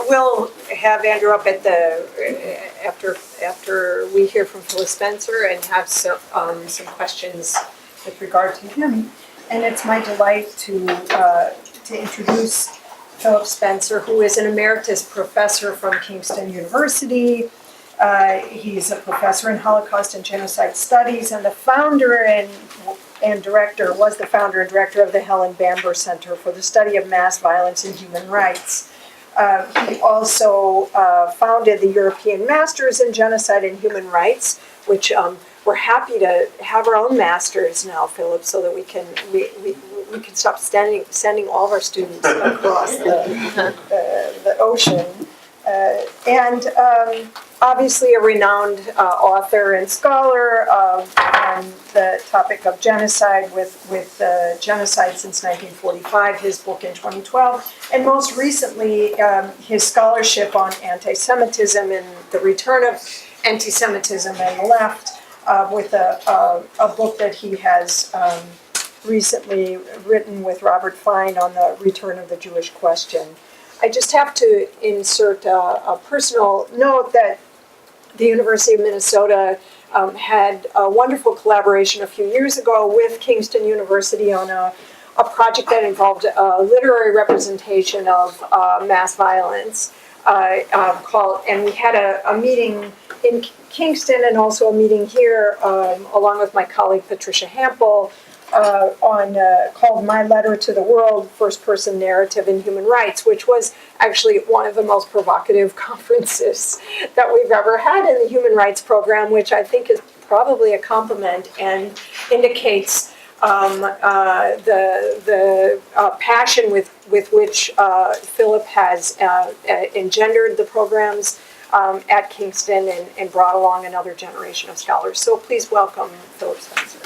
We'll have Andrew up at the after we hear from Philip Spencer and have some questions with regard to him. And it's my delight to introduce Philip Spencer, who is an Emeritus Professor from Kingston University. He's a professor in Holocaust and Genocide Studies and the founder and director of the Helen Bamber Centre for the Study of Mass Violence and Human Rights. He also founded the European Masters in Genocide and Human Rights, which we're happy to have our own masters now, Philip, so that we can stop sending all of our students across the ocean. And obviously a renowned author and scholar on the topic of genocide with Genocide since 1945, his book in 2012, and most recently his scholarship on anti-Semitism and the return of anti-Semitism and the left, with a book that he has recently written with Robert Fine on the return of the Jewish question. I just have to insert a personal note that the University of Minnesota had a wonderful collaboration a few years ago with Kingston University on a project that involved literary representation of mass violence and we had a meeting in Kingston and also a meeting here along with my colleague Patricia Hampel called My Letter to the World, First Person Narrative in Human Rights, which was actually one of the most provocative conferences that we've ever had in the human rights program, which I think is probably a compliment and indicates the passion with which Philip has engendered the programs at Kingston and brought along another generation of scholars. So please welcome Philip Spencer.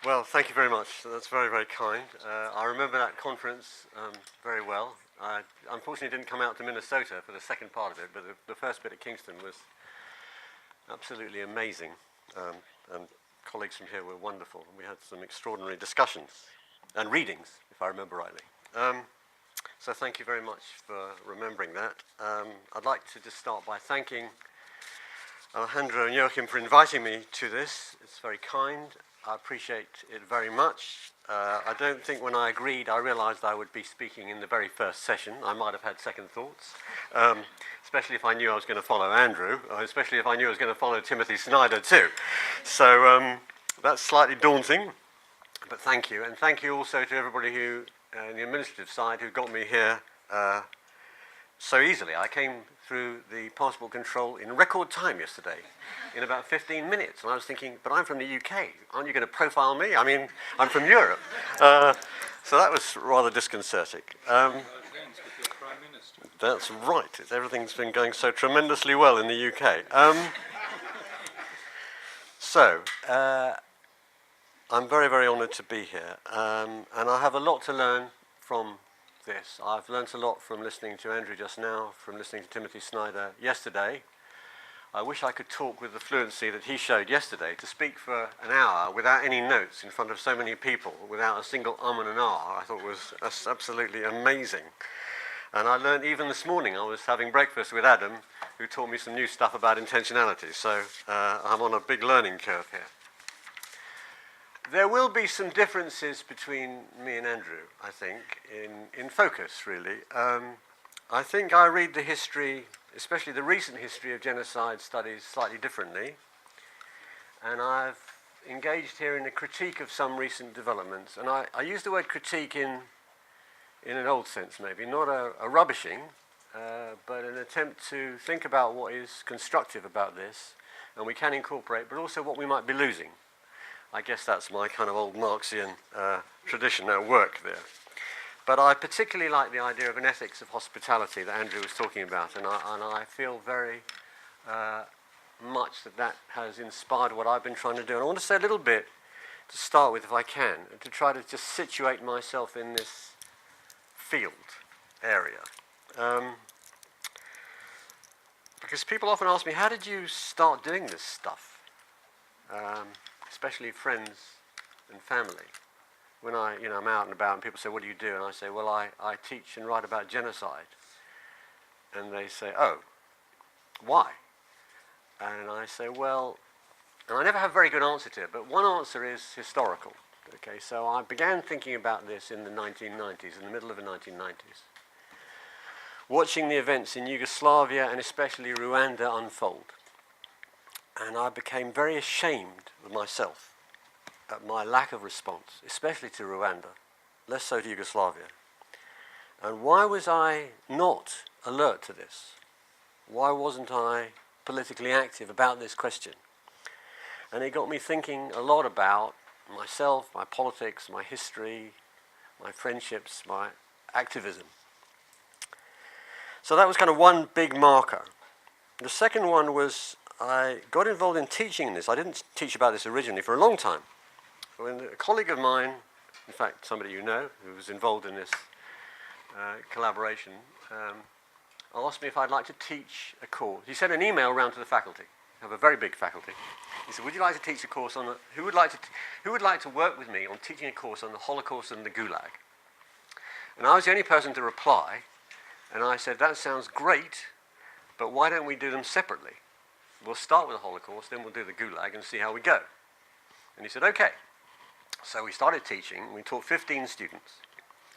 Well, thank you very much. That's very, very kind. I remember that conference very well. I unfortunately didn't come out to Minnesota for the second part of it, but the first bit at Kingston was absolutely amazing. And colleagues from here were wonderful. We had some extraordinary discussions and readings, if I remember rightly. So thank you very much for remembering that. I'd like to just start by thanking Alejandro and Joachim for inviting me to this. It's very kind. I appreciate it very much. I don't think when I agreed I realized I would be speaking in the very first session. I might have had second thoughts, especially if I knew I was going to follow Andrew, especially if I knew I was going to follow Timothy Snyder too. So that's slightly daunting, but thank you. And thank you also to everybody who, on the administrative side, who got me here so easily. I came through the passport control in record time yesterday, in about 15 minutes. And I was thinking, but I'm from the UK. Aren't you going to profile me? I mean, I'm from Europe. So that was rather disconcerting. That's right. Everything's been going so tremendously well in the UK. I'm very, very honoured to be here. And I have a lot to learn from this. I've learnt a lot from listening to Andrew just now, from listening to Timothy Snyder yesterday. I wish I could talk with the fluency that he showed yesterday, to speak for an hour without any notes in front of so many people, without a single and an I thought was absolutely amazing. And I learned even this morning, I was having breakfast with Adam, who taught me some new stuff about intentionality, so I'm on a big learning curve here. There will be some differences between me and Andrew, I think, in focus, really. I think I read the history, especially the recent history of genocide studies, slightly differently. And I've engaged here in a critique of some recent developments. And I use the word critique in an old sense, maybe, not a rubbishing, but an attempt to think about what is constructive about this, and we can incorporate, but also what we might be losing. I guess that's my kind of old Marxian tradition at work there. But I particularly like the idea of an ethics of hospitality that Andrew was talking about, and I feel very much that has inspired what I've been trying to do. And I want to say a little bit to start with, if I can, to try to just situate myself in this field area. Because people often ask me, how did you start doing this stuff? Especially friends and family. When I'm out and about and people say, what do you do? And I say, well, I teach and write about genocide. And they say, oh, why? And I say, well, and I never have a very good answer to it, but one answer is historical. Okay, so I began thinking about this in the 1990s, in the middle of the 1990s, watching the events in Yugoslavia and especially Rwanda unfold. And I became very ashamed of myself at my lack of response, especially to Rwanda, less so to Yugoslavia. And why was I not alert to this? Why wasn't I politically active about this question? And it got me thinking a lot about myself, my politics, my history, my friendships, my activism. So that was kind of one big marker. The second one was I got involved in teaching this. I didn't teach about this originally for a long time. When a colleague of mine, in fact somebody you know, who was involved in this collaboration, asked me if I'd like to teach a course. He sent an email around to the faculty. I have a very big faculty. He said, would you like to teach a course on who would like to work with me on teaching a course on the Holocaust and the Gulag? And I was the only person to reply, and I said, that sounds great, but why don't we do them separately? We'll start with the Holocaust, then we'll do the Gulag and see how we go. And he said, okay. So we started teaching. We taught 15 students.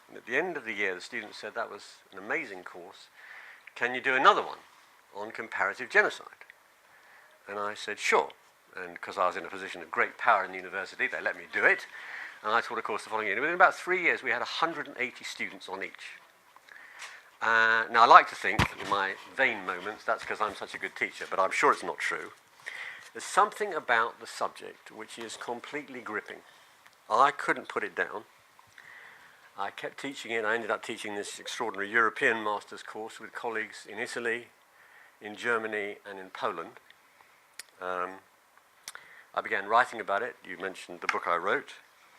And at the end of the year, the students said, that was an amazing course. Can you do another one on comparative genocide? And I said, sure. And because I was in a position of great power in the university, they let me do it. And I taught a course the following year. Within about 3 years, we had 180 students on each. Now, I like to think, in my vain moments, that's because I'm such a good teacher, but I'm sure it's not true. There's something about the subject which is completely gripping. I couldn't put it down. I kept teaching it. I ended up teaching this extraordinary European master's course with colleagues in Italy, in Germany, and in Poland. I began writing about it. You mentioned the book I wrote.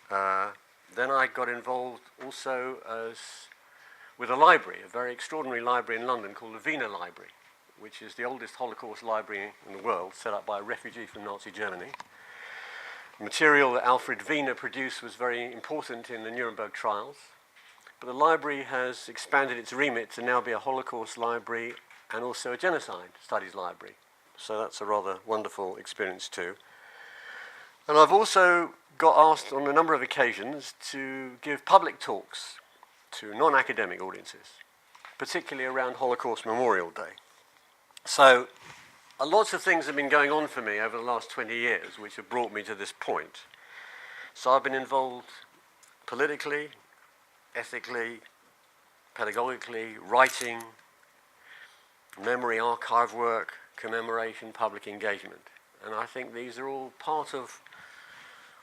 Then I got involved also with a library, a very extraordinary library in London called the Wiener Library, which is the oldest Holocaust library in the world, set up by a refugee from Nazi Germany. The material that Alfred Wiener produced was very important in the Nuremberg trials, but the library has expanded its remit to now be a Holocaust library and also a genocide studies library. So that's a rather wonderful experience too. And I've also got asked on a number of occasions to give public talks to non-academic audiences, particularly around Holocaust Memorial Day. So lots of things have been going on for me over the last 20 years which have brought me to this point. So I've been involved politically, ethically, pedagogically, writing, memory archive work, commemoration, public engagement. And I think these are all part of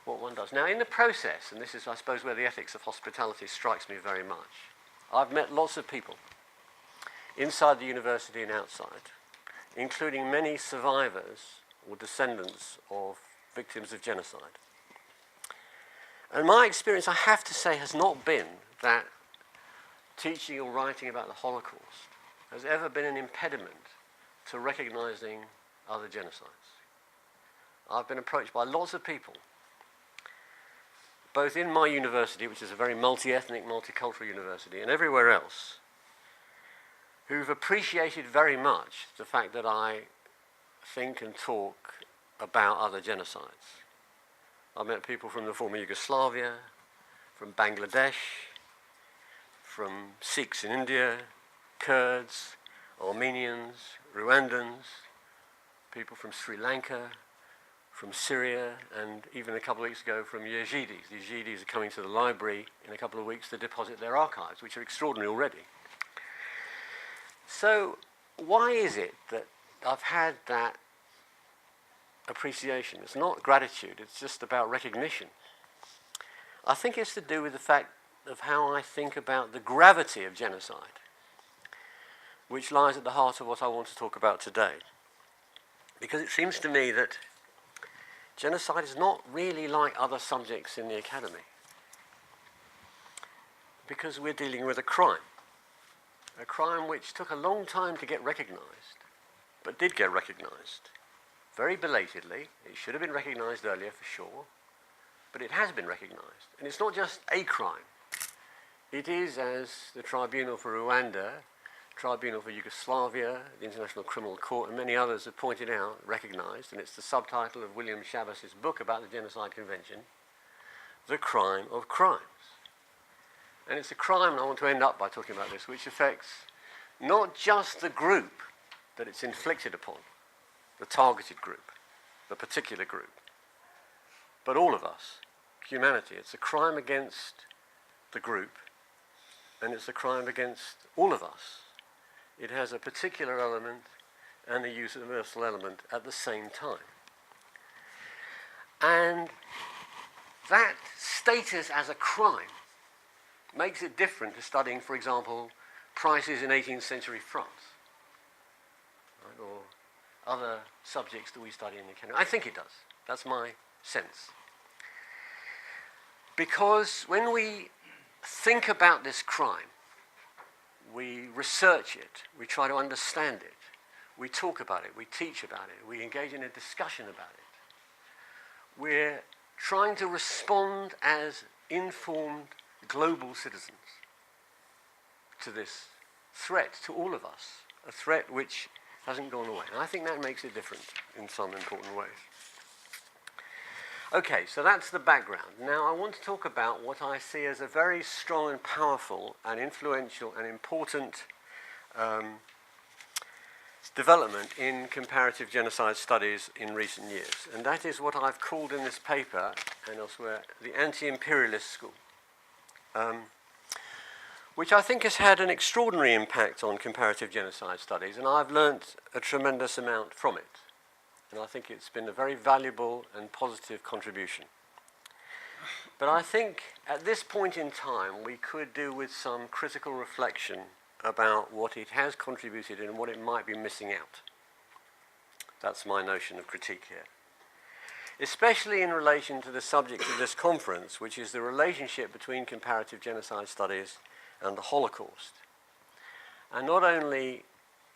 what one does. Now, in the process, and this is, I suppose, where the ethics of hospitality strikes me very much, I've met lots of people inside the university and outside, including many survivors or descendants of victims of genocide. And my experience, I have to say, has not been that teaching or writing about the Holocaust has ever been an impediment to recognizing other genocides. I've been approached by lots of people, both in my university, which is a very multi-ethnic, multicultural university, and everywhere else, who've appreciated very much the fact that I think and talk about other genocides. I've met people from the former Yugoslavia, from Bangladesh, from Sikhs in India, Kurds, Armenians, Rwandans, people from Sri Lanka, from Syria, and even a couple of weeks ago from Yazidis. The Yazidis are coming to the library in a couple of weeks to deposit their archives, which are extraordinary already. So why is it that I've had that appreciation? It's not gratitude, it's just about recognition. I think it's to do with the fact of how I think about the gravity of genocide, which lies at the heart of what I want to talk about today. because it seems to me that genocide is not really like other subjects in the academy, because we're dealing with a crime which took a long time to get recognised, but did get recognised. Very belatedly. It should have been recognised earlier for sure, but it has been recognised. And it's not just a crime. It is, as the Tribunal for Rwanda, Tribunal for Yugoslavia, the International Criminal Court, and many others have pointed out, recognised, and it's the subtitle of William Chabas's book about the Genocide Convention, the crime of crimes. And it's a crime, and I want to end up by talking about this, which affects not just the group that it's inflicted upon, the targeted group, the particular group, but all of us, humanity. It's a crime against the group, and it's a crime against all of us. It has a particular element and a universal element at the same time. And that status as a crime makes it different to studying, for example, prices in 18th century France, right, or other subjects that we study in the academy. I think it does. That's my sense. Because when we think about this crime, we research it, we try to understand it, we talk about it, we teach about it, we engage in a discussion about it. We're trying to respond as informed global citizens to this threat to all of us, a threat which hasn't gone away. And I think that makes it different in some important ways. Okay, so that's the background. Now I want to talk about what I see as a very strong and powerful and influential and important development in comparative genocide studies in recent years. And that is what I've called in this paper and elsewhere the anti-imperialist school, which I think has had an extraordinary impact on comparative genocide studies, and I've learnt a tremendous amount from it. And I think it's been a very valuable and positive contribution. But I think at this point in time we could do with some critical reflection about what it has contributed and what it might be missing out. That's my notion of critique here. Especially in relation to the subject of this conference, which is the relationship between comparative genocide studies and the Holocaust. And not only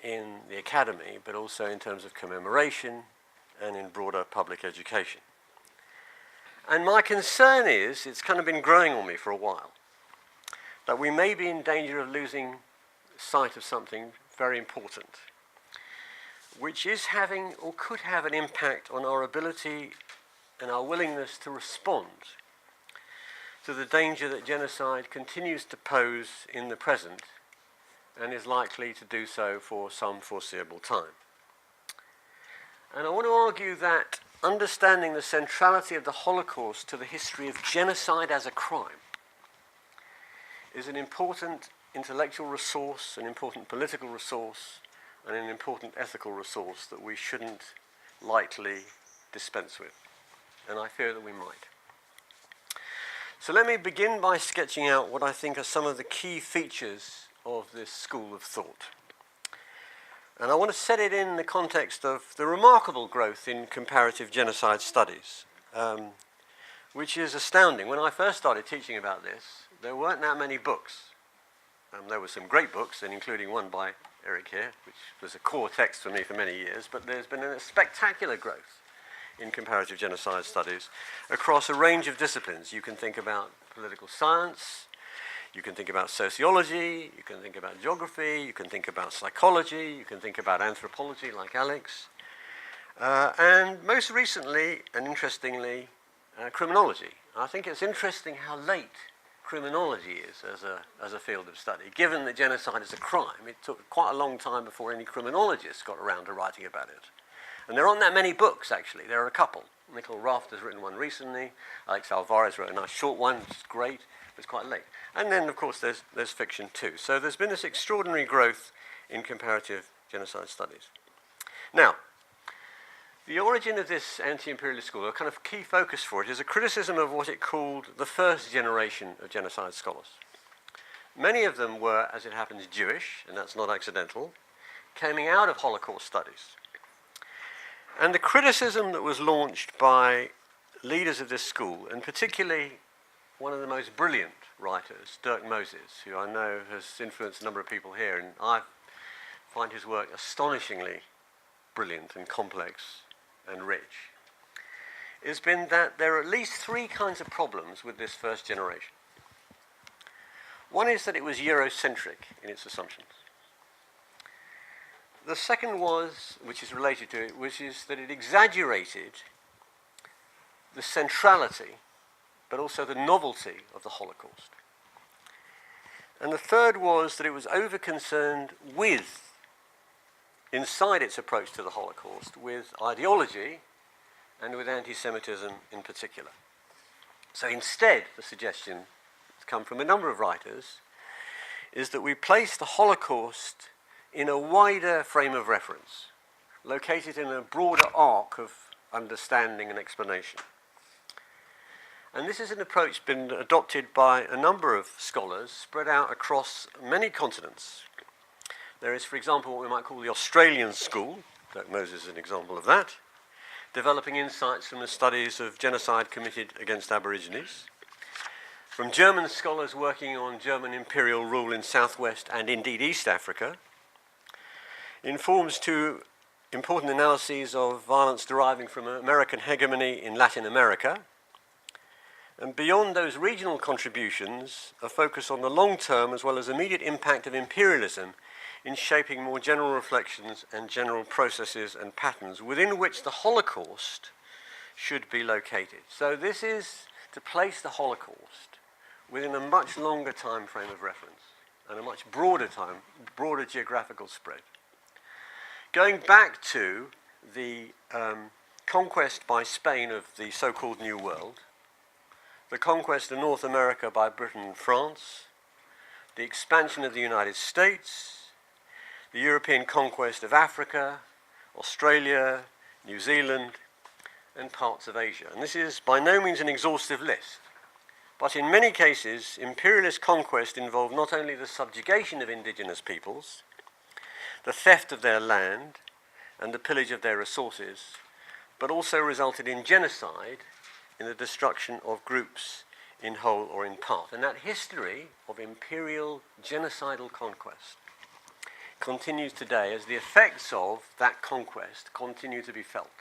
in the academy, but also in terms of commemoration and in broader public education. And my concern is, it's kind of been growing on me for a while, that we may be in danger of losing sight of something very important, which is having or could have an impact on our ability and our willingness to respond to the danger that genocide continues to pose in the present and is likely to do so for some foreseeable time. And I want to argue that understanding the centrality of the Holocaust to the history of genocide as a crime is an important intellectual resource, an important political resource, and an important ethical resource that we shouldn't lightly dispense with. And I fear that we might. So let me begin by sketching out what I think are some of the key features of this school of thought. And I want to set it in the context of the remarkable growth in comparative genocide studies, which is astounding. When I first started teaching about this, there weren't that many books. There were some great books, and including one by Eric here, which was a core text for me for many years, but there's been a spectacular growth in comparative genocide studies across a range of disciplines. You can think about political science, you can think about sociology, you can think about geography, you can think about psychology, you can think about anthropology like Alex, and most recently and interestingly, criminology. I think it's interesting how late criminology is as a field of study. Given that genocide is a crime, it took quite a long time before any criminologists got around to writing about it. And there aren't that many books, actually. There are a couple. Nicholas Raft has written one recently. Alex Alvarez wrote a nice short one, which is great, but it's quite late. And then, of course, there's fiction too. So there's been this extraordinary growth in comparative genocide studies. Now, the origin of this anti-imperialist school, a kind of key focus for it, is a criticism of what it called the first generation of genocide scholars. Many of them were, as it happens, Jewish, and that's not accidental, coming out of Holocaust studies. And the criticism that was launched by leaders of this school, and particularly one of the most brilliant writers, Dirk Moses, who I know has influenced a number of people here, and I find his work astonishingly brilliant and complex and rich, has been that there are at least three kinds of problems with this first generation. One is that it was Eurocentric in its assumptions. The second was, which is related to it, which is that it exaggerated the centrality, but also the novelty of the Holocaust. And the third was that it was over-concerned with, inside its approach to the Holocaust, with ideology and with anti-Semitism in particular. So instead, the suggestion that's come from a number of writers is that we place the Holocaust in a wider frame of reference, located in a broader arc of understanding and explanation. And this is an approach been adopted by a number of scholars spread out across many continents. There is, for example, what we might call the Australian school, Dirk Moses is an example of that, developing insights from the studies of genocide committed against Aborigines, from German scholars working on German imperial rule in Southwest and indeed East Africa, informs two important analyses of violence deriving from American hegemony in Latin America, and beyond those regional contributions, a focus on the long-term as well as immediate impact of imperialism in shaping more general reflections and general processes and patterns within which the Holocaust should be located. So this is to place the Holocaust within a much longer time frame of reference and a much broader geographical spread. Going back to the conquest by Spain of the so-called New World, the conquest of North America by Britain and France, the expansion of the United States, the European conquest of Africa, Australia, New Zealand, and parts of Asia. And this is by no means an exhaustive list, but in many cases, imperialist conquest involved not only the subjugation of indigenous peoples, the theft of their land, and the pillage of their resources, but also resulted in genocide, in the destruction of groups in whole or in part. And that history of imperial genocidal conquest continues today as the effects of that conquest continue to be felt.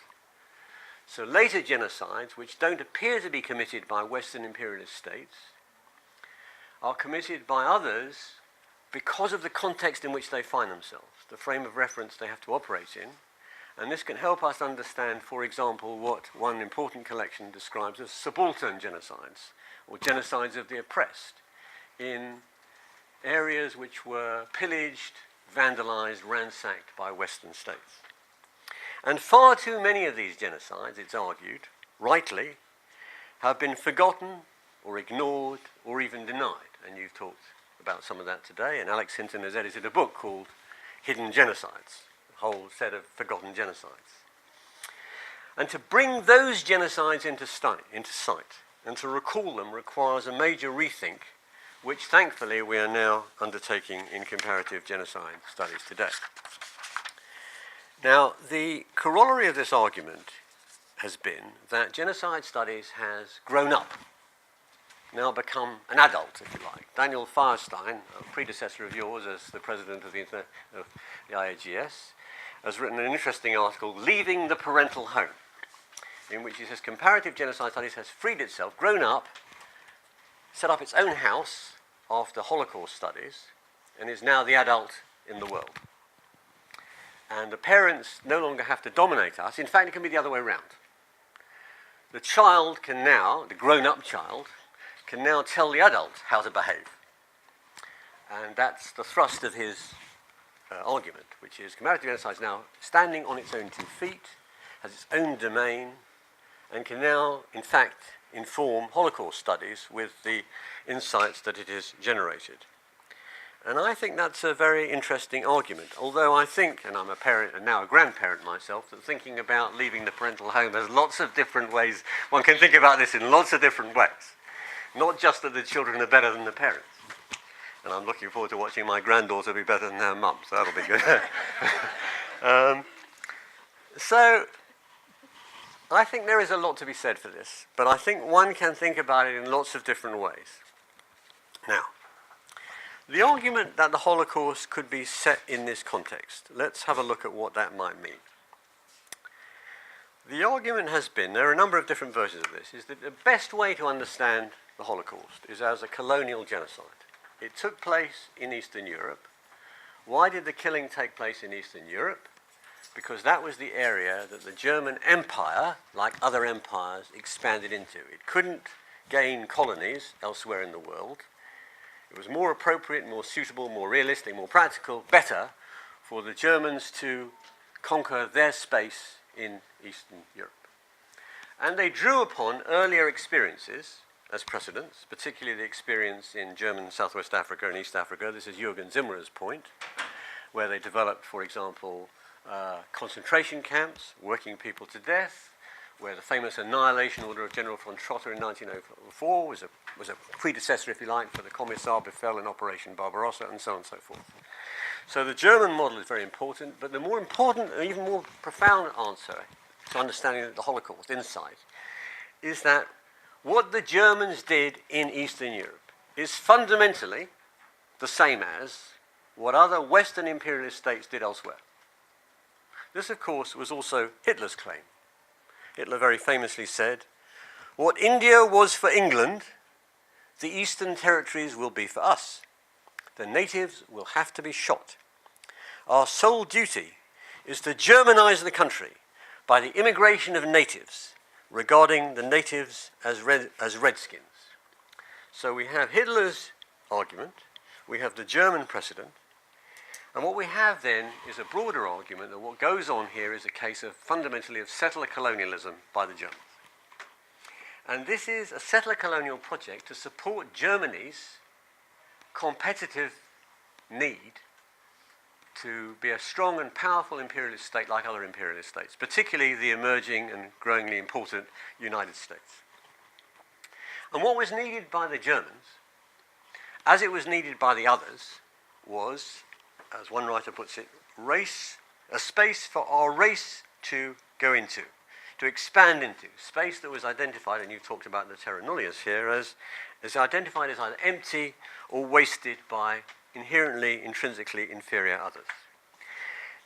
So later genocides, which don't appear to be committed by Western imperialist states, are committed by others because of the context in which they find themselves, the frame of reference they have to operate in. And this can help us understand, for example, what one important collection describes as subaltern genocides, or genocides of the oppressed, in areas which were pillaged, vandalized, ransacked by Western states. And far too many of these genocides, it's argued, rightly, have been forgotten or ignored or even denied. And you've talked about some of that today, and Alex Hinton has edited a book called Hidden Genocides, whole set of forgotten genocides. And to bring those genocides into sight and to recall them requires a major rethink, which thankfully we are now undertaking in comparative genocide studies today. Now, the corollary of this argument has been that genocide studies has grown up, now become an adult, if you like. Daniel Firestein, a predecessor of yours as the president of the IAGS, has written an interesting article, Leaving the Parental Home, in which he says comparative genocide studies has freed itself, grown up, set up its own house after Holocaust studies, and is now the adult in the world. And the parents no longer have to dominate us. In fact, it can be the other way around. The child can now, the grown-up child, can now tell the adult how to behave. And that's the thrust of his argument, which is comparative genocide is now standing on its own 2 feet, has its own domain, and can now, in fact, inform Holocaust studies with the insights that it has generated. And I think that's a very interesting argument, although I think, and I'm a parent and now a grandparent myself, that thinking about leaving the parental home has lots of different ways. One can think about this in lots of different ways, not just that the children are better than the parents. And I'm looking forward to watching my granddaughter be better than her mum, so that'll be good. So I think there is a lot to be said for this, but I think one can think about it in lots of different ways. Now, the argument that the Holocaust could be set in this context, let's have a look at what that might mean. The argument has been, there are a number of different versions of this, is that the best way to understand the Holocaust is as a colonial genocide. It took place in Eastern Europe. Why did the killing take place in Eastern Europe? Because that was the area that the German Empire, like other empires, expanded into. It couldn't gain colonies elsewhere in the world. It was more appropriate, more suitable, more realistic, more practical, better for the Germans to conquer their space in Eastern Europe. And they drew upon earlier experiences as precedents, particularly the experience in German Southwest Africa and East Africa. This is Jürgen Zimmerer's point, where they developed, for example, concentration camps, working people to death, where the famous annihilation order of General von Trotter in 1904 was a predecessor, if you like, for the Kommissarbefehl in Operation Barbarossa, and so on and so forth. So the German model is very important, but the more important and even more profound answer to understanding the Holocaust insight is that what the Germans did in Eastern Europe is fundamentally the same as what other Western imperialist states did elsewhere. This, of course, was also Hitler's claim. Hitler very famously said, "What India was for England, the Eastern territories will be for us. The natives will have to be shot. Our sole duty is to Germanize the country by the immigration of natives, regarding the natives as redskins." So we have Hitler's argument, we have the German precedent, and what we have then is a broader argument that what goes on here is a case of fundamentally of settler colonialism by the Germans. And this is a settler colonial project to support Germany's competitive need to be a strong and powerful imperialist state like other imperialist states, particularly the emerging and growingly important United States. And what was needed by the Germans, as it was needed by the others, was, as one writer puts it, a space for our race to go into, to expand into, space that was identified, and you've talked about the Terra Nullius here, as identified as either empty or wasted by inherently, intrinsically inferior others.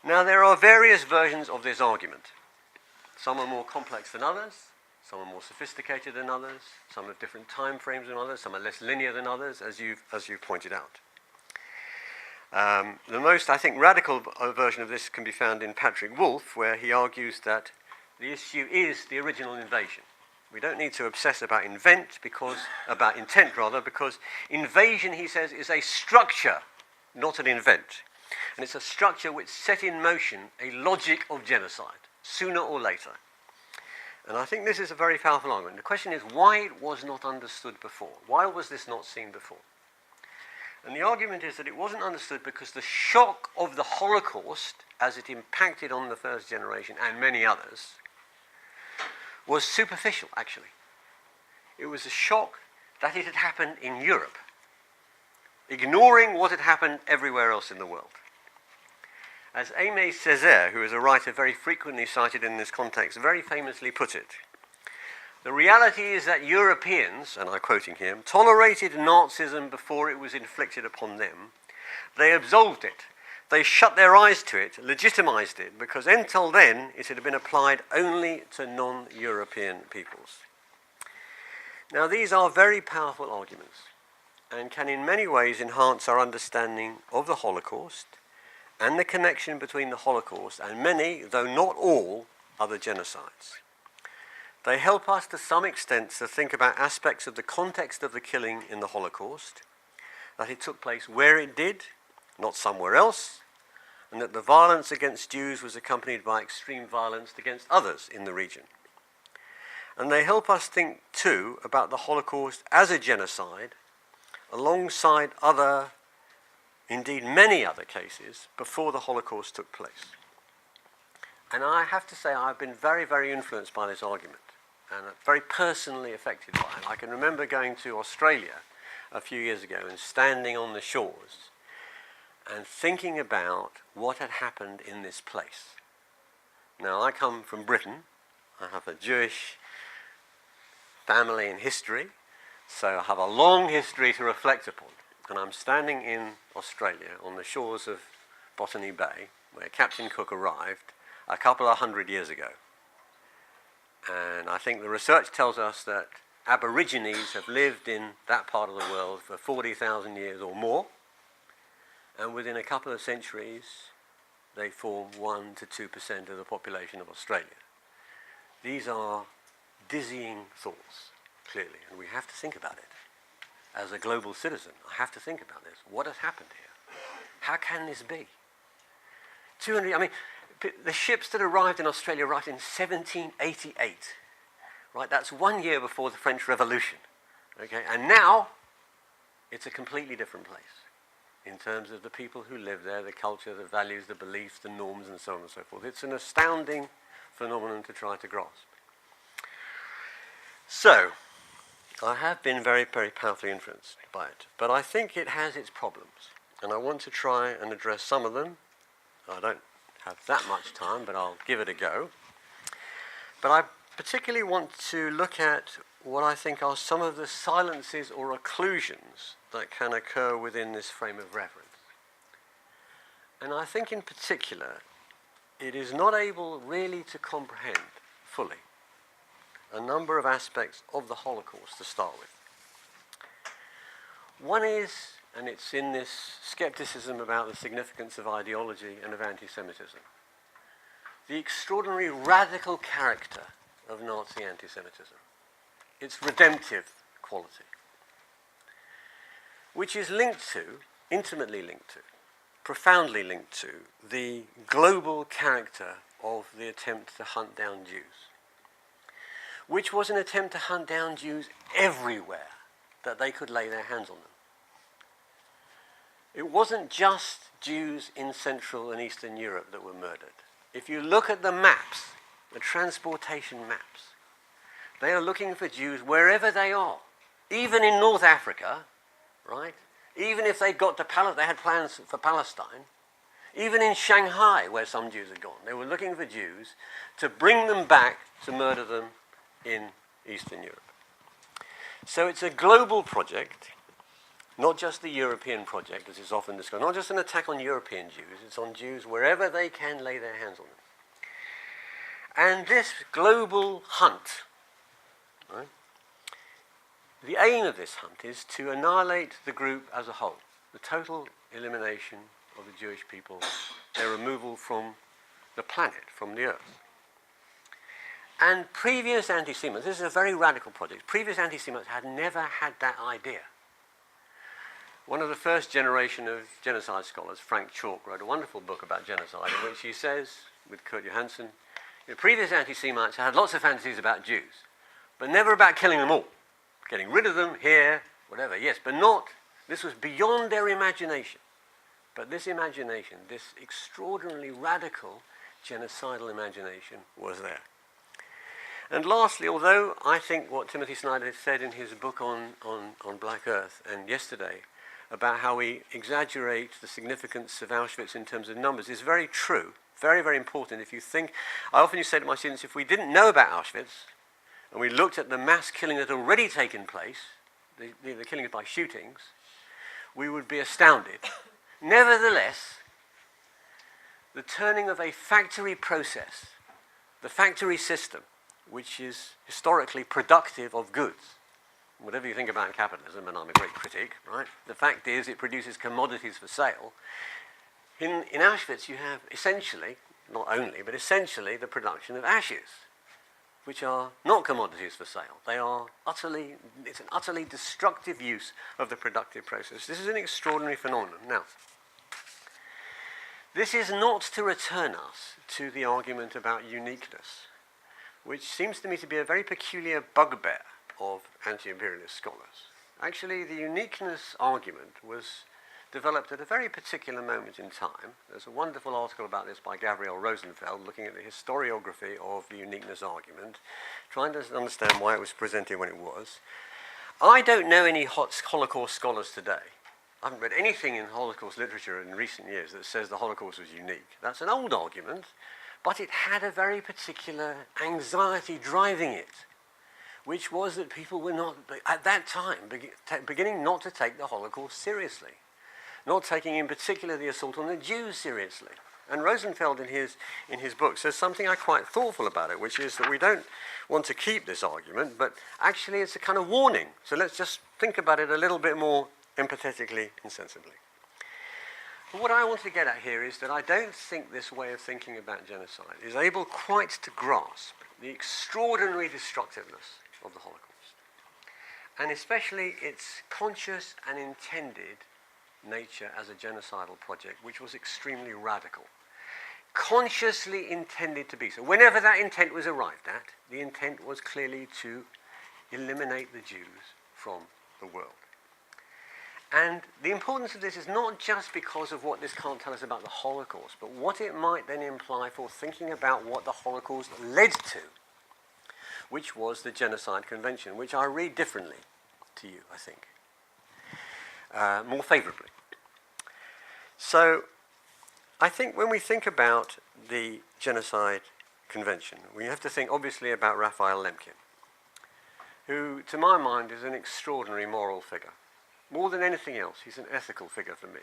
Now, there are various versions of this argument. Some are more complex than others, some are more sophisticated than others, some have different time frames than others, some are less linear than others, as you've pointed out. The most, I think, radical version of this can be found in Patrick Wolf, where he argues that the issue is the original invasion. We don't need to obsess about intent, because invasion, he says, is a structure, not an event. And it's a structure which set in motion a logic of genocide, sooner or later. And I think this is a very powerful argument. The question is why it was not understood before. Why was this not seen before? And the argument is that it wasn't understood because the shock of the Holocaust, as it impacted on the first generation and many others, was superficial, actually. It was a shock that it had happened in Europe, ignoring what had happened everywhere else in the world. As Aimé Césaire, who is a writer very frequently cited in this context, very famously put it, "The reality is that Europeans," and I'm quoting him, "tolerated Nazism before it was inflicted upon them. They absolved it. They shut their eyes to it, legitimized it, because until then it had been applied only to non-European peoples." Now, these are very powerful arguments and can in many ways enhance our understanding of the Holocaust and the connection between the Holocaust and many, though not all, other genocides. They help us to some extent to think about aspects of the context of the killing in the Holocaust, that it took place where it did, not somewhere else, and that the violence against Jews was accompanied by extreme violence against others in the region. And they help us think, too, about the Holocaust as a genocide, alongside other, indeed many other cases, before the Holocaust took place. And I have to say I've been very, very influenced by this argument, and very personally affected by it. I can remember going to Australia a few years ago and standing on the shores and thinking about what had happened in this place. Now, I come from Britain. I have a Jewish family and history, so I have a long history to reflect upon. And I'm standing in Australia on the shores of Botany Bay, where Captain Cook arrived a couple of 100 years ago. And I think the research tells us that Aborigines have lived in that part of the world for 40,000 years or more, and within a couple of centuries they form 1 to 2% of the population of Australia. These are dizzying thoughts, clearly, and we have to think about it. As a global citizen, I have to think about this. What has happened here? How can this be? The ships that arrived in Australia arrived in 1788, right? That's 1 year before the French Revolution, okay? And now, it's a completely different place in terms of the people who live there, the culture, the values, the beliefs, the norms, and so on and so forth. It's an astounding phenomenon to try to grasp. So, I have been very, very powerfully influenced by it, but I think it has its problems, and I want to try and address some of them. I don't have that much time, but I'll give it a go. But I particularly want to look at what I think are some of the silences or occlusions that can occur within this frame of reference. And I think in particular, it is not able really to comprehend fully a number of aspects of the Holocaust to start with. One is, and it's in this skepticism about the significance of ideology and of anti-Semitism, the extraordinary radical character of Nazi anti-Semitism, its redemptive quality, which is linked to, intimately linked to, profoundly linked to, the global character of the attempt to hunt down Jews, which was an attempt to hunt down Jews everywhere that they could lay their hands on them. It wasn't just Jews in Central and Eastern Europe that were murdered. If you look at the maps, the transportation maps, they are looking for Jews wherever they are, even in North Africa, right? Even if they got to they had plans for Palestine, even in Shanghai, where some Jews had gone, they were looking for Jews to bring them back to murder them in Eastern Europe. So it's a global project, not just the European project, as is often discussed, not just an attack on European Jews, it's on Jews wherever they can lay their hands on them. And this global hunt, right, the aim of this hunt is to annihilate the group as a whole, the total elimination of the Jewish people, their removal from the planet, from the earth. And previous anti-Semites, this is a very radical project, previous anti-Semites had never had that idea. One of the first generation of genocide scholars, Frank Chalk, wrote a wonderful book about genocide in which he says, with Kurt Johansen, previous anti-Semites had lots of fantasies about Jews, but never about killing them all, getting rid of them here, whatever, yes, but not, this was beyond their imagination. But this imagination, this extraordinarily radical genocidal imagination was there. And lastly, although I think what Timothy Snyder said in his book on Black Earth and yesterday about how we exaggerate the significance of Auschwitz in terms of numbers is very true, very, very important. If you think, I often say to my students, if we didn't know about Auschwitz and we looked at the mass killing that had already taken place, the killings by shootings, we would be astounded. Nevertheless, the turning of a factory process, the factory system, which is historically productive of goods. Whatever you think about capitalism, and I'm a great critic, right? The fact is it produces commodities for sale. In Auschwitz you have essentially, not only, but essentially the production of ashes, which are not commodities for sale. They are it's an utterly destructive use of the productive process. This is an extraordinary phenomenon. Now, this is not to return us to the argument about uniqueness, which seems to me to be a very peculiar bugbear of anti-imperialist scholars. Actually, the uniqueness argument was developed at a very particular moment in time. There's a wonderful article about this by Gabriel Rosenfeld, looking at the historiography of the uniqueness argument, trying to understand why it was presented when it was. I don't know any Holocaust scholars today. I haven't read anything in Holocaust literature in recent years that says the Holocaust was unique. That's an old argument, but it had a very particular anxiety driving it, which was that people were not, at that time, beginning not to take the Holocaust seriously, not taking in particular the assault on the Jews seriously. And Rosenfeld in his book says something quite thoughtful about it, which is that we don't want to keep this argument, but actually it's a kind of warning. So let's just think about it a little bit more empathetically and sensibly. But what I want to get at here is that I don't think this way of thinking about genocide is able quite to grasp the extraordinary destructiveness of the Holocaust, and especially its conscious and intended nature as a genocidal project, which was extremely radical. Consciously intended to be so. Whenever that intent was arrived at, the intent was clearly to eliminate the Jews from the world. And the importance of this is not just because of what this can't tell us about the Holocaust, but what it might then imply for thinking about what the Holocaust led to, which was the Genocide Convention, which I read differently to you, I think, more favourably. So I think when we think about the Genocide Convention, we have to think obviously about Raphael Lemkin, who, to my mind, is an extraordinary moral figure. More than anything else, he's an ethical figure for me.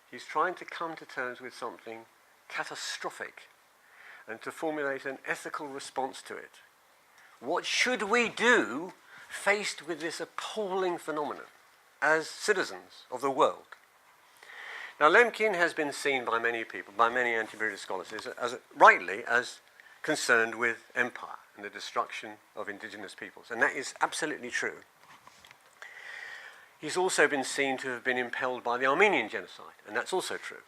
He's trying to come to terms with something catastrophic and to formulate an ethical response to it. What should we do faced with this appalling phenomenon as citizens of the world? Now, Lemkin has been seen by many people, by many anti-imperialist scholars, as rightly as concerned with empire and the destruction of indigenous peoples, and that is absolutely true. He's also been seen to have been impelled by the Armenian genocide, and that's also true.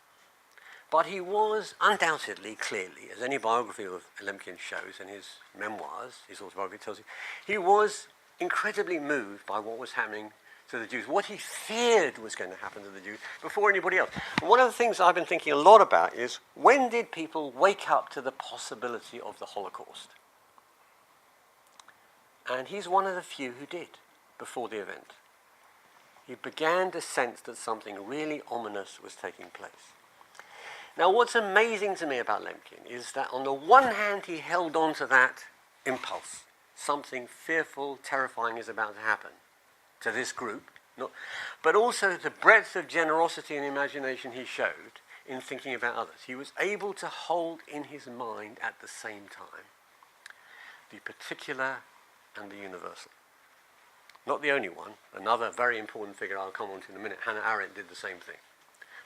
But he was undoubtedly, clearly, as any biography of Lemkin shows, and his memoirs, his autobiography tells you, he was incredibly moved by what was happening to the Jews, what he feared was going to happen to the Jews before anybody else. And one of the things I've been thinking a lot about is, when did people wake up to the possibility of the Holocaust? And he's one of the few who did before the event. He began to sense that something really ominous was taking place. Now, what's amazing to me about Lemkin is that on the one hand, he held on to that impulse. Something fearful, terrifying is about to happen to this group, but also the breadth of generosity and imagination he showed in thinking about others. He was able to hold in his mind at the same time the particular and the universal. Not the only one. Another very important figure I'll come on to in a minute, Hannah Arendt, did the same thing.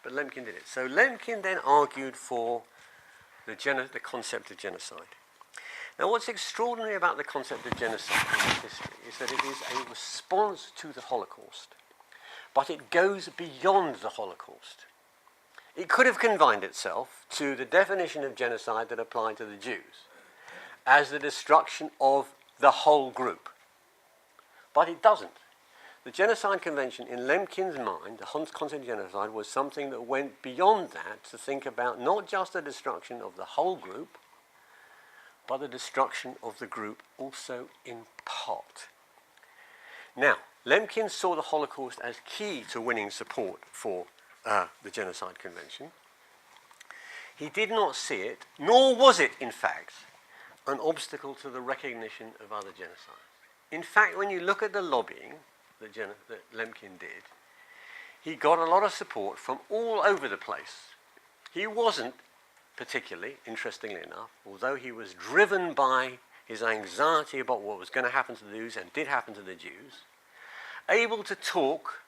But Lemkin did it. So Lemkin then argued for the concept of genocide. Now, what's extraordinary about the concept of genocide in history is that it is a response to the Holocaust, but it goes beyond the Holocaust. It could have confined itself to the definition of genocide that applied to the Jews as the destruction of the whole group. But it doesn't. The Genocide Convention, in Lemkin's mind, the concept of genocide was something that went beyond that to think about not just the destruction of the whole group, but the destruction of the group also in part. Now, Lemkin saw the Holocaust as key to winning support for the Genocide Convention. He did not see it, nor was it, in fact, an obstacle to the recognition of other genocides. In fact, when you look at the lobbying that Lemkin did, he got a lot of support from all over the place. He wasn't particularly, interestingly enough, although he was driven by his anxiety about what was going to happen to the Jews and did happen to the Jews, able to talk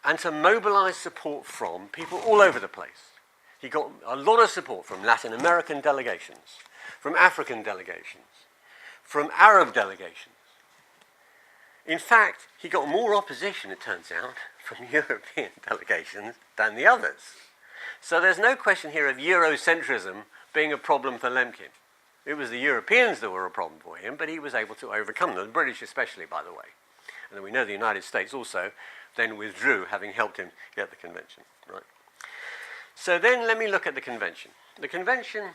and to mobilize support from people all over the place. He got a lot of support from Latin American delegations, from African delegations, from Arab delegations. In fact, he got more opposition, it turns out, from European delegations than the others. So there's no question here of Eurocentrism being a problem for Lemkin. It was the Europeans that were a problem for him, but he was able to overcome them, the British especially, by the way. And then we know the United States also then withdrew, having helped him get the convention. Right. So then let me look at the convention. The convention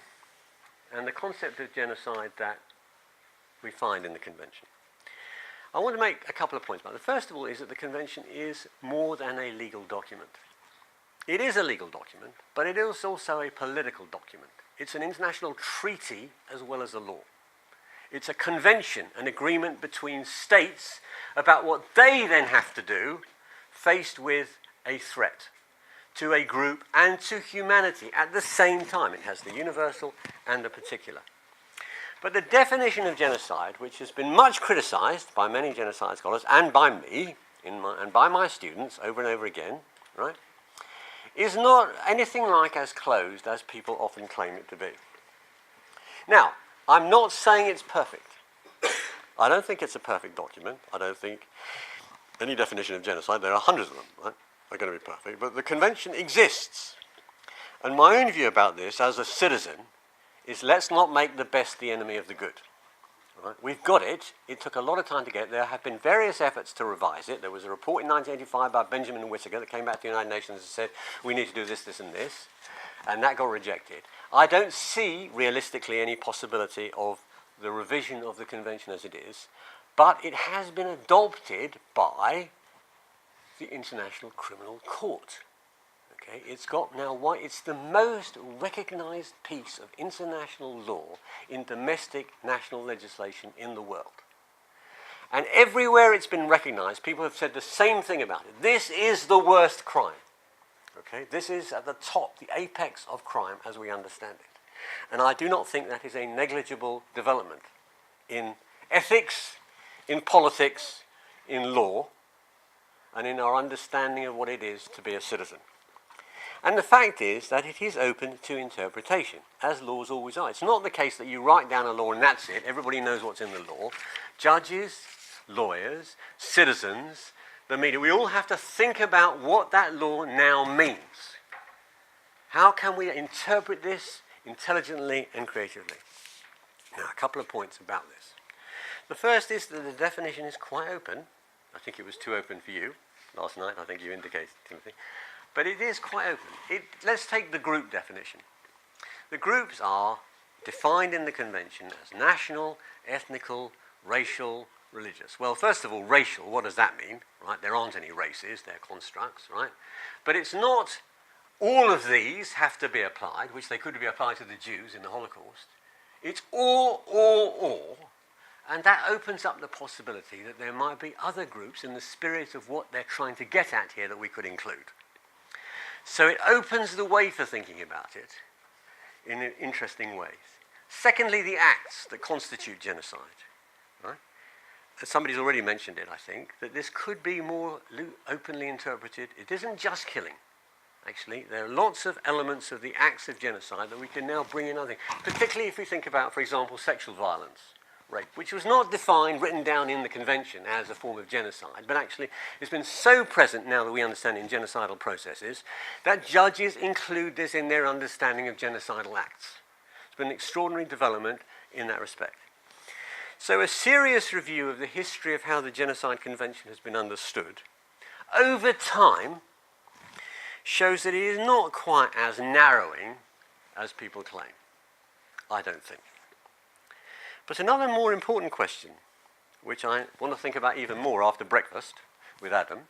and the concept of genocide that we find in the convention. I want to make a couple of points about it. The first of all is that the convention is more than a legal document. It is a legal document, but it is also a political document. It's an international treaty as well as a law. It's a convention, an agreement between states about what they then have to do faced with a threat to a group and to humanity at the same time. It has the universal and the particular. But the definition of genocide, which has been much criticized by many genocide scholars and by me and by my students over and over again, right, is not anything like as closed as people often claim it to be. Now, I'm not saying it's perfect. I don't think it's a perfect document. I don't think any definition of genocide, there are hundreds of them, right, are going to be perfect. But the convention exists. And my own view about this as a citizen is let's not make the best the enemy of the good. Right? We've got it. It took a lot of time to get it. There have been various efforts to revise it. There was a report in 1985 by Benjamin Whittaker that came back to the United Nations and said, we need to do this, this, and this. And that got rejected. I don't see, realistically, any possibility of the revision of the convention as it is, but it has been adopted by the International Criminal Court. Okay? It's got now it's the most recognized piece of international law in domestic national legislation in the world. And everywhere it's been recognized, people have said the same thing about it. This is the worst crime. Okay? This is at the top, the apex of crime as we understand it. And I do not think that is a negligible development in ethics, in politics, in law, and in our understanding of what it is to be a citizen. And the fact is that it is open to interpretation, as laws always are. It's not the case that you write down a law and that's it. Everybody knows what's in the law. Judges, lawyers, citizens, the media, we all have to think about what that law now means. How can we interpret this intelligently and creatively? Now, a couple of points about this. The first is that the definition is quite open. I think it was too open for you last night. I think you indicated, Timothy. But it is quite open. Let's take the group definition. The groups are defined in the convention as national, ethnical, racial, religious. Well, first of all, racial, what does that mean? Right? There aren't any races, they're constructs, right? But it's not all of these have to be applied, which they could be applied to the Jews in the Holocaust. It's all, and that opens up the possibility that there might be other groups in the spirit of what they're trying to get at here that we could include. So it opens the way for thinking about it in interesting ways. Secondly, the acts that constitute genocide. Right? Somebody's already mentioned it, I think, that this could be more openly interpreted. It isn't just killing. Actually, there are lots of elements of the acts of genocide that we can now bring in other things, particularly if we think about, for example, sexual violence, rape, which was not defined, written down in the convention as a form of genocide, but actually it's been so present now that we understand it in genocidal processes that judges include this in their understanding of genocidal acts. It's been an extraordinary development in that respect. So a serious review of the history of how the Genocide Convention has been understood over time shows that it is not quite as narrowing as people claim, I don't think. But another more important question, which I want to think about even more after breakfast with Adam,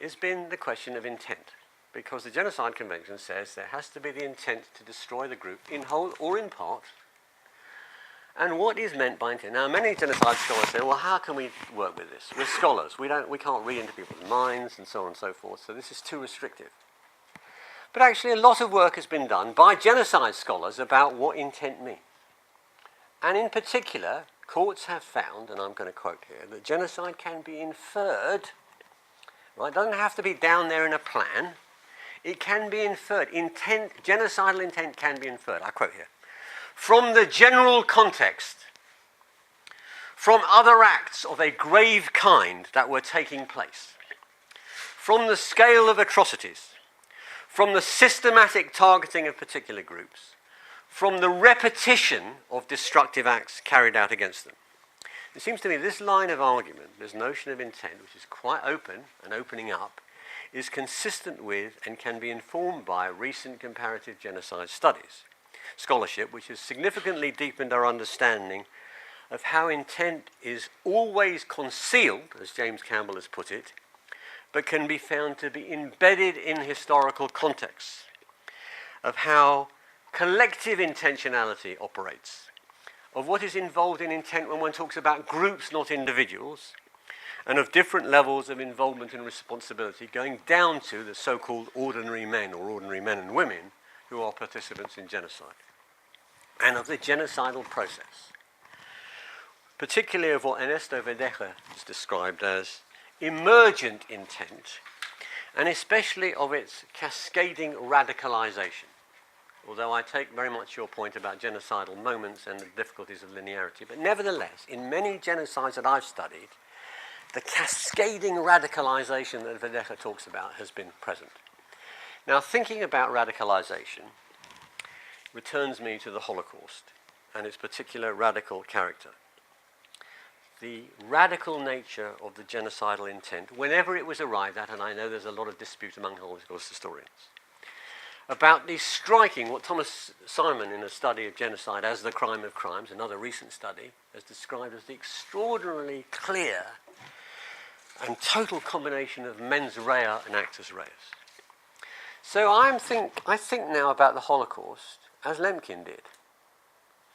has been the question of intent. Because the Genocide Convention says there has to be the intent to destroy the group in whole or in part. And what is meant by intent? Now, many genocide scholars say, well, how can we work with this? We're scholars. We can't read into people's minds and so on and so forth, so this is too restrictive. But actually, a lot of work has been done by genocide scholars about what intent means. And in particular, courts have found, and I'm going to quote here, that genocide can be inferred, right? It doesn't have to be down there in a plan. It can be inferred. Genocidal intent can be inferred. I quote here. From the general context, from other acts of a grave kind that were taking place, from the scale of atrocities, from the systematic targeting of particular groups, from the repetition of destructive acts carried out against them. It seems to me this line of argument, this notion of intent, which is quite open and opening up, is consistent with and can be informed by recent comparative genocide studies, scholarship which has significantly deepened our understanding of how intent is always concealed, as James Campbell has put it, but can be found to be embedded in historical contexts, of how collective intentionality operates, of what is involved in intent when one talks about groups, not individuals, and of different levels of involvement and responsibility, going down to the so-called ordinary men or ordinary men and women who are participants in genocide, and of the genocidal process, particularly of what Ernesto Verdeja has described as emergent intent, and especially of its cascading radicalization. Although I take very much your point about genocidal moments and the difficulties of linearity, but nevertheless, in many genocides that I've studied, the cascading radicalization that Verdeja talks about has been present. Now, thinking about radicalization returns me to the Holocaust and its particular radical character. The radical nature of the genocidal intent, whenever it was arrived at, and I know there's a lot of dispute among Holocaust historians, about the striking, what Thomas Simon, in a study of genocide as the crime of crimes, another recent study, has described as the extraordinarily clear and total combination of mens rea and actus reus. So I think now about the Holocaust as Lemkin did,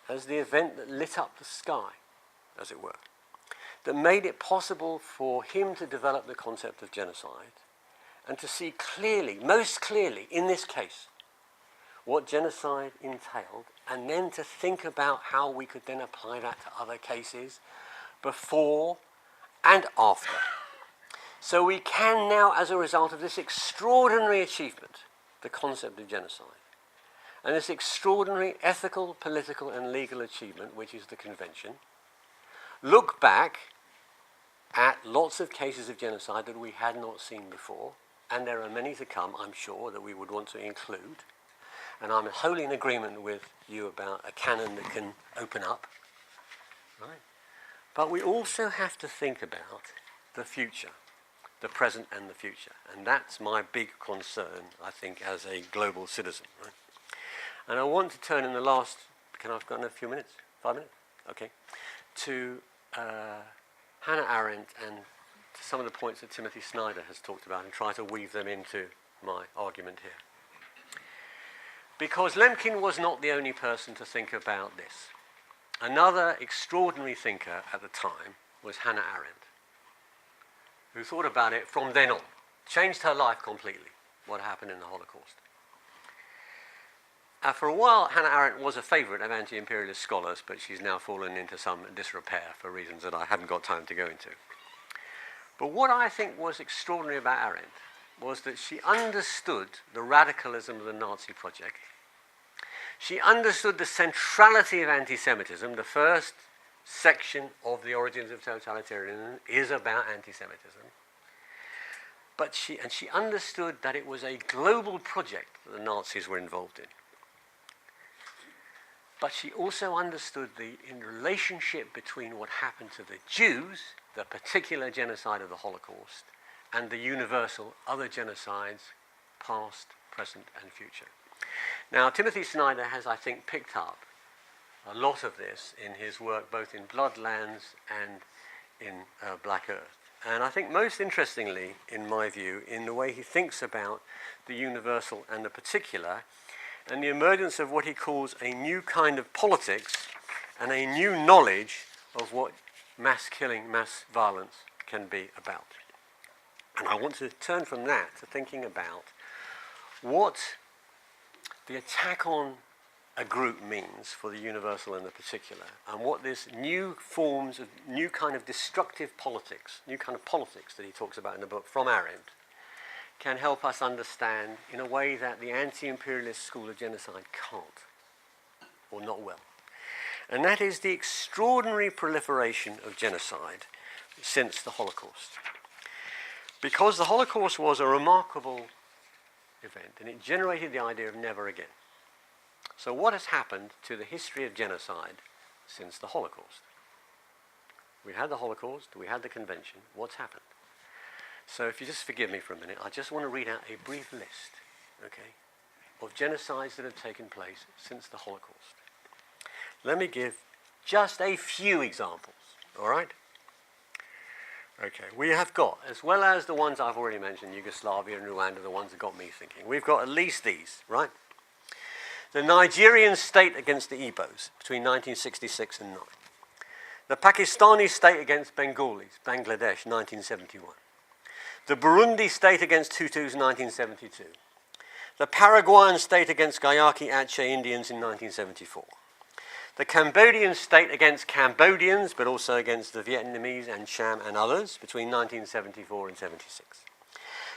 as the event that lit up the sky, as it were, that made it possible for him to develop the concept of genocide and to see clearly, most clearly in this case, what genocide entailed, and then to think about how we could then apply that to other cases before and after. So we can now, as a result of this extraordinary achievement, the concept of genocide, and this extraordinary ethical, political, and legal achievement, which is the Convention, look back at lots of cases of genocide that we had not seen before, and there are many to come, I'm sure, that we would want to include. And I'm wholly in agreement with you about a canon that can open up, right? But we also have to think about the future, the present and the future. And that's my big concern, I think, as a global citizen, right? And I want to turn in the last, I've got a few minutes? 5 minutes? Okay. To Hannah Arendt and to some of the points that Timothy Snyder has talked about and try to weave them into my argument here. Because Lemkin was not the only person to think about this. Another extraordinary thinker at the time was Hannah Arendt, who thought about it from then on, changed her life completely, what happened in the Holocaust. For a while, Hannah Arendt was a favourite of anti-imperialist scholars, but she's now fallen into some disrepair for reasons that I haven't got time to go into. But what I think was extraordinary about Arendt was that she understood the radicalism of the Nazi project. She understood the centrality of anti-Semitism. The first section of The Origins of Totalitarianism is about anti-Semitism. But she understood that it was a global project that the Nazis were involved in. But she also understood the relationship between what happened to the Jews, the particular genocide of the Holocaust, and the universal other genocides, past, present, and future. Now, Timothy Snyder has, I think, picked up a lot of this in his work, both in Bloodlands and in Black Earth. And I think most interestingly, in my view, in the way he thinks about the universal and the particular, and the emergence of what he calls a new kind of politics and a new knowledge of what mass killing, mass violence can be about. And I want to turn from that to thinking about what the attack on a group means for the universal and the particular, and what this new forms of new kind of destructive politics, new kind of politics that he talks about in the book from Arendt, can help us understand in a way that the anti-imperialist school of genocide can't, or not well. And that is the extraordinary proliferation of genocide since the Holocaust. Because the Holocaust was a remarkable event, and it generated the idea of never again. So what has happened to the history of genocide since the Holocaust? We had the Holocaust, we had the Convention, what's happened? So if you just forgive me for a minute, I just want to read out a brief list, okay, of genocides that have taken place since the Holocaust. Let me give just a few examples, all right? Okay, we have got, as well as the ones I've already mentioned, Yugoslavia and Rwanda, the ones that got me thinking, we've got at least these, right? The Nigerian state against the Igbos between 1966 and 9. The Pakistani state against Bengalis, Bangladesh, 1971. The Burundi state against Hutus, 1972. The Paraguayan state against Guayaki Aceh Indians in 1974. The Cambodian state against Cambodians, but also against the Vietnamese and Cham and others between 1974 and 76.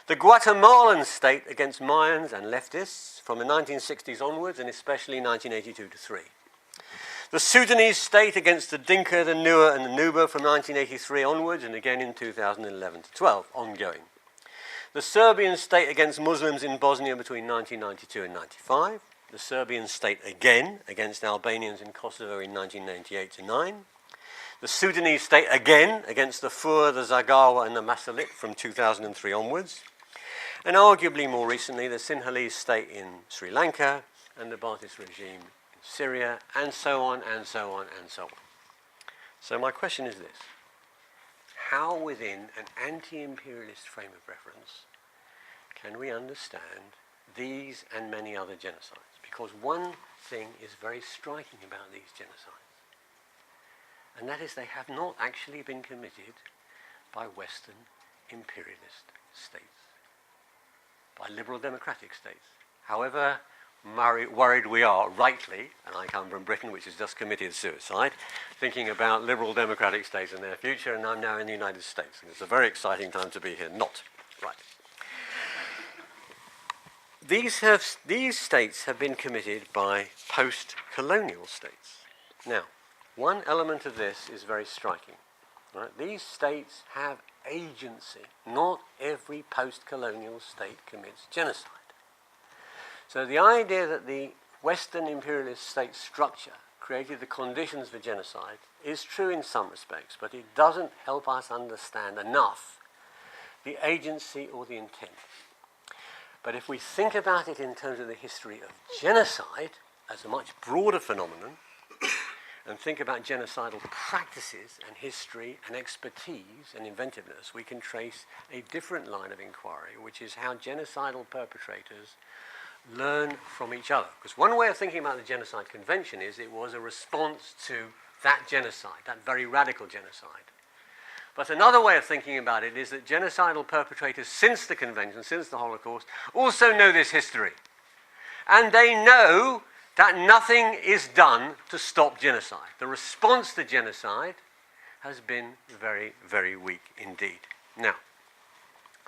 The Guatemalan state against Mayans and leftists from the 1960s onwards, and especially 1982 to 3. The Sudanese state against the Dinka, the Nuer, and the Nuba from 1983 onwards, and again in 2011 to 12, ongoing. The Serbian state against Muslims in Bosnia between 1992 and 95. The Serbian state again against Albanians in Kosovo in 1998 to 9. The Sudanese state again against the Fur, the Zagawa, and the Masalit from 2003 onwards. And arguably more recently, the Sinhalese state in Sri Lanka and the Ba'athist regime in Syria, and so on, and so on, and so on. So my question is this. How within an anti-imperialist frame of reference can we understand these and many other genocides? Because one thing is very striking about these genocides, and that is they have not actually been committed by Western imperialist states, by liberal democratic states. However worried we are, rightly, and I come from Britain, which has just committed suicide, thinking about liberal democratic states and their future, and I'm now in the United States, and it's a very exciting time to be here. Not. Right. These states have been committed by post-colonial states. Now, one element of this is very striking. Right? These states have agency. Not every post-colonial state commits genocide. So the idea that the Western imperialist state structure created the conditions for genocide is true in some respects, but it doesn't help us understand enough the agency or the intent. But if we think about it in terms of the history of genocide as a much broader phenomenon, and think about genocidal practices and history and expertise and inventiveness, we can trace a different line of inquiry, which is how genocidal perpetrators learn from each other. Because one way of thinking about the Genocide Convention is it was a response to that genocide, that very radical genocide. But another way of thinking about it is that genocidal perpetrators since the Convention, since the Holocaust, also know this history. And they know that nothing is done to stop genocide. The response to genocide has been very, very weak indeed. Now,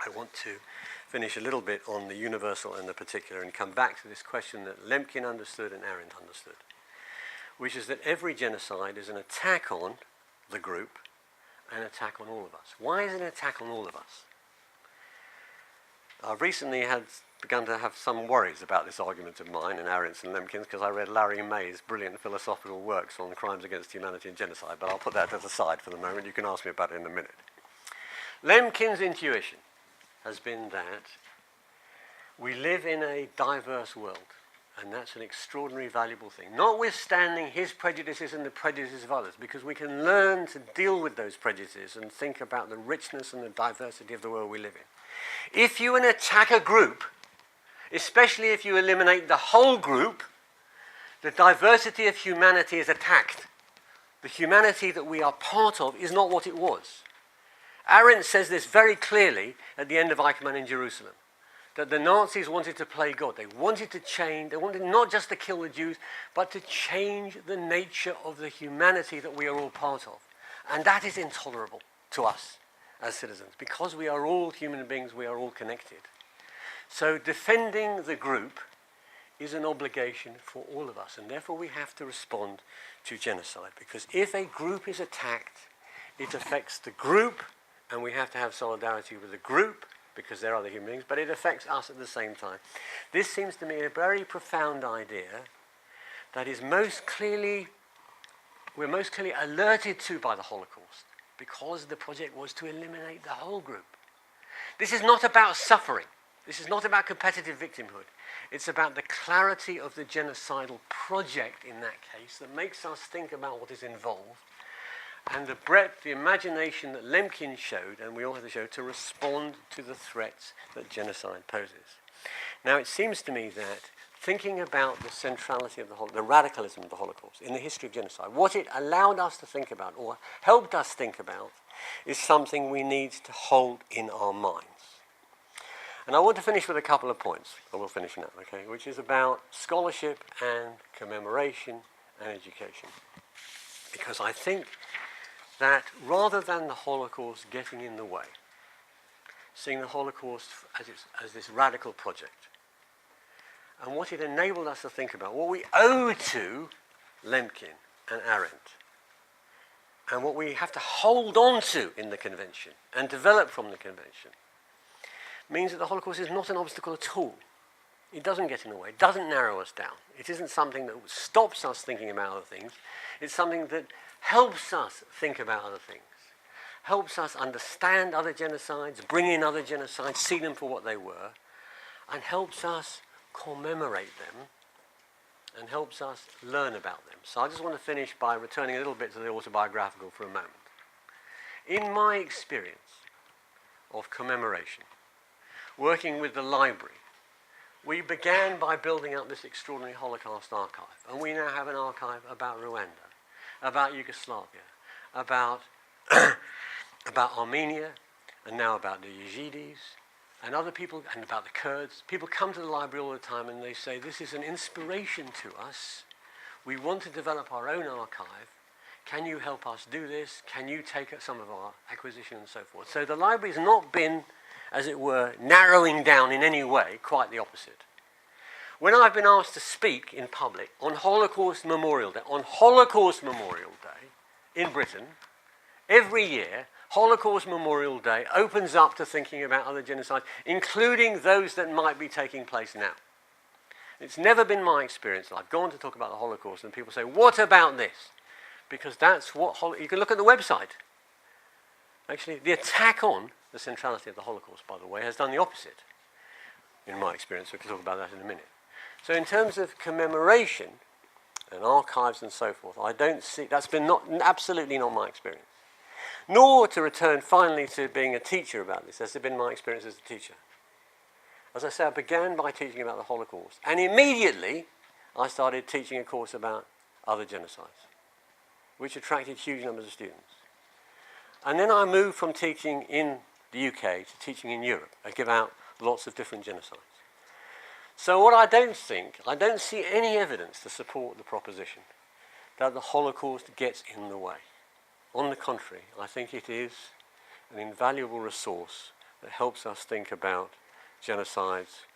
I want to finish a little bit on the universal and the particular and come back to this question that Lemkin understood and Arendt understood, which is that every genocide is an attack on the group, an attack on all of us. Why is it an attack on all of us? I've recently begun to have some worries about this argument of mine and Arendt's and Lemkin's because I read Larry May's brilliant philosophical works on crimes against humanity and genocide, but I'll put that to the side for the moment. You can ask me about it in a minute. Lemkin's intuition has been that we live in a diverse world, and that's an extraordinarily valuable thing, notwithstanding his prejudices and the prejudices of others, because we can learn to deal with those prejudices and think about the richness and the diversity of the world we live in. If you attack a group, especially if you eliminate the whole group, the diversity of humanity is attacked. The humanity that we are part of is not what it was. Arendt says this very clearly at the end of Eichmann in Jerusalem, that the Nazis wanted to play God. They wanted to change, they wanted not just to kill the Jews, but to change the nature of the humanity that we are all part of. And that is intolerable to us as citizens. Because we are all human beings, we are all connected. So defending the group is an obligation for all of us, and therefore we have to respond to genocide. Because if a group is attacked, it affects the group, and we have to have solidarity with the group, because they're other human beings, but it affects us at the same time. This seems to me a very profound idea that is we're most clearly alerted to by the Holocaust, because the project was to eliminate the whole group. This is not about suffering. This is not about competitive victimhood. It's about the clarity of the genocidal project in that case that makes us think about what is involved, and the breadth, the imagination that Lemkin showed, and we all have to show, to respond to the threats that genocide poses. Now, it seems to me that thinking about the centrality of the radicalism of the Holocaust in the history of genocide, what it allowed us to think about, or helped us think about, is something we need to hold in our minds. And I want to finish with a couple of points. I will finish now, okay, which is about scholarship and commemoration and education. Because I think that rather than the Holocaust getting in the way, seeing the Holocaust as this radical project, and what it enabled us to think about, what we owe to Lemkin and Arendt, and what we have to hold on to in the convention and develop from the convention, means that the Holocaust is not an obstacle at all. It doesn't get in the way. It doesn't narrow us down. It isn't something that stops us thinking about other things. It's something that helps us think about other things, helps us understand other genocides, bring in other genocides, see them for what they were, and helps us commemorate them, and helps us learn about them. So I just want to finish by returning a little bit to the autobiographical for a moment. In my experience of commemoration, working with the library, we began by building up this extraordinary Holocaust archive, and we now have an archive about Rwanda, about Yugoslavia, about about Armenia, and now about the Yazidis, and other people, and about the Kurds. People come to the library all the time and they say, this is an inspiration to us. We want to develop our own archive. Can you help us do this? Can you take some of our acquisition and so forth? So the library has not been, as it were, narrowing down in any way, quite the opposite. When I've been asked to speak in public on Holocaust Memorial Day, in Britain, every year, Holocaust Memorial Day opens up to thinking about other genocides, including those that might be taking place now. It's never been my experience that I've gone to talk about the Holocaust and people say, what about this? Because that's what, you can look at the website. Actually, the attack on the centrality of the Holocaust, by the way, has done the opposite, in my experience. We can talk about that in a minute. So in terms of commemoration and archives and so forth, I don't see, that's been absolutely not my experience. Nor, to return finally to being a teacher about this, has been my experience as a teacher. As I say, I began by teaching about the Holocaust, and immediately I started teaching a course about other genocides, which attracted huge numbers of students. And then I moved from teaching in the UK to teaching in Europe. I give out lots of different genocides. So what I don't see any evidence to support the proposition that the Holocaust gets in the way. On the contrary, I think it is an invaluable resource that helps us think about genocides,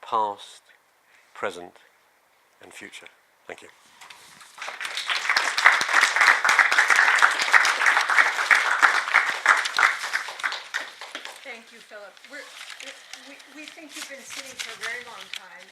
past, present, and future. Thank you. Thank you, Philip. We think you've been sitting for a very long time.